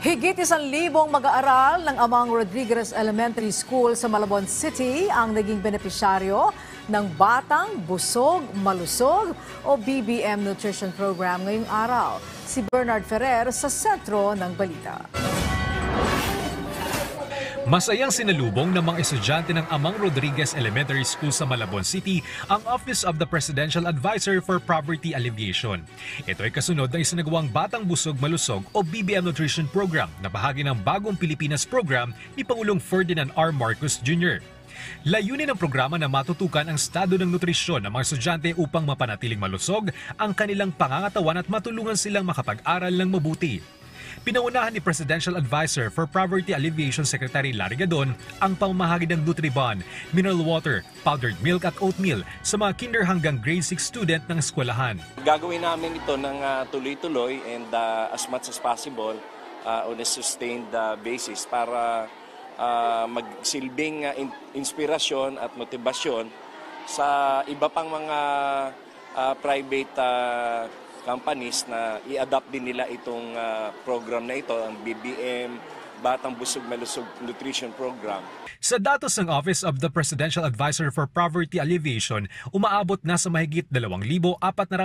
Higit 1,000 mag-aaral ng Amang Rodriguez Elementary School sa Malabon City ang naging benepisyaryo ng Batang Busog Malusog o BBM Nutrition Program ngayong araw. Si Bernard Ferrer sa sentro ng balita. Masayang sinalubong ng mga estudyante ng Amang Rodriguez Elementary School sa Malabon City ang Office of the Presidential Advisor for Poverty Alleviation. Ito ay kasunod ng isinagawang Batang Busog Malusog o BBM Nutrition Program na bahagi ng Bagong Pilipinas Program ni Pangulong Ferdinand R. Marcos Jr. Layunin ng programa na matutukan ang estado ng nutrisyon ng mga estudyante upang mapanatiling malusog ang kanilang pangangatawan at matulungan silang makapag-aral ng mabuti. Pinaunahan ni Presidential Advisor for Poverty Alleviation Secretary Larry Gadon ang pamamahagi ng Nutribon, mineral water, powdered milk at oatmeal sa mga kinder hanggang grade 6 student ng eskwelahan. Gagawin namin ito ng tuloy-tuloy and as much as possible on a sustained basis para magsilbing inspirasyon at motibasyon sa iba pang mga private companies na i-adopt din nila itong program na ito, ang BBM, Batang Busog Malusog Nutrition Program. Sa datos ng Office of the Presidential Advisor for Poverty Alleviation, umaabot na sa mahigit 2,400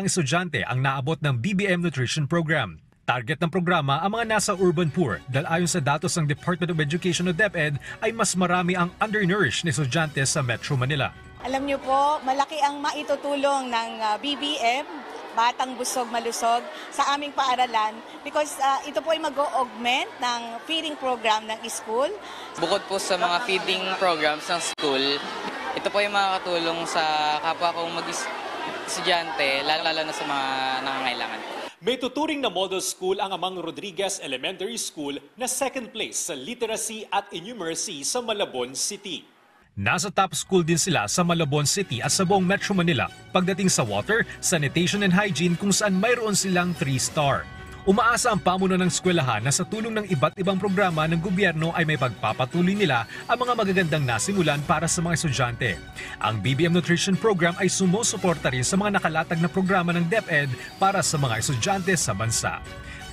estudyante ang naabot ng BBM Nutrition Program. Target ng programa ang mga nasa urban poor dahil ayon sa datos ng Department of Education o DepEd ay mas marami ang undernourished na estudyante sa Metro Manila. Alam niyo po, malaki ang maitutulong ng BBM, Batang Busog Malusog, sa aming paaralan because ito po ay mag-augment ng feeding program ng school. Bukod po sa mga feeding programs ng school, ito po ay makakatulong sa kapwa kong mag-estudyante, lalo na sa mga nangangailangan. May tuturing na model school ang Amang Rodriguez Elementary School na second place sa literacy at innumeracy sa Malabon City. Nasa top school din sila sa Malabon City at sa buong Metro Manila pagdating sa water, sanitation and hygiene kung saan mayroon silang 3-star. Umaasa ang pamuno ng eskwelahan na sa tulong ng iba't ibang programa ng gobyerno ay may pagpapatuloy nila ang mga magagandang nasimulan para sa mga estudyante. Ang BBM Nutrition Program ay sumusuporta rin sa mga nakalatag na programa ng DepEd para sa mga estudyante sa bansa.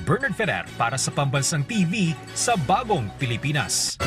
Bernard Ferrer para sa Pambansang TV sa Bagong Pilipinas.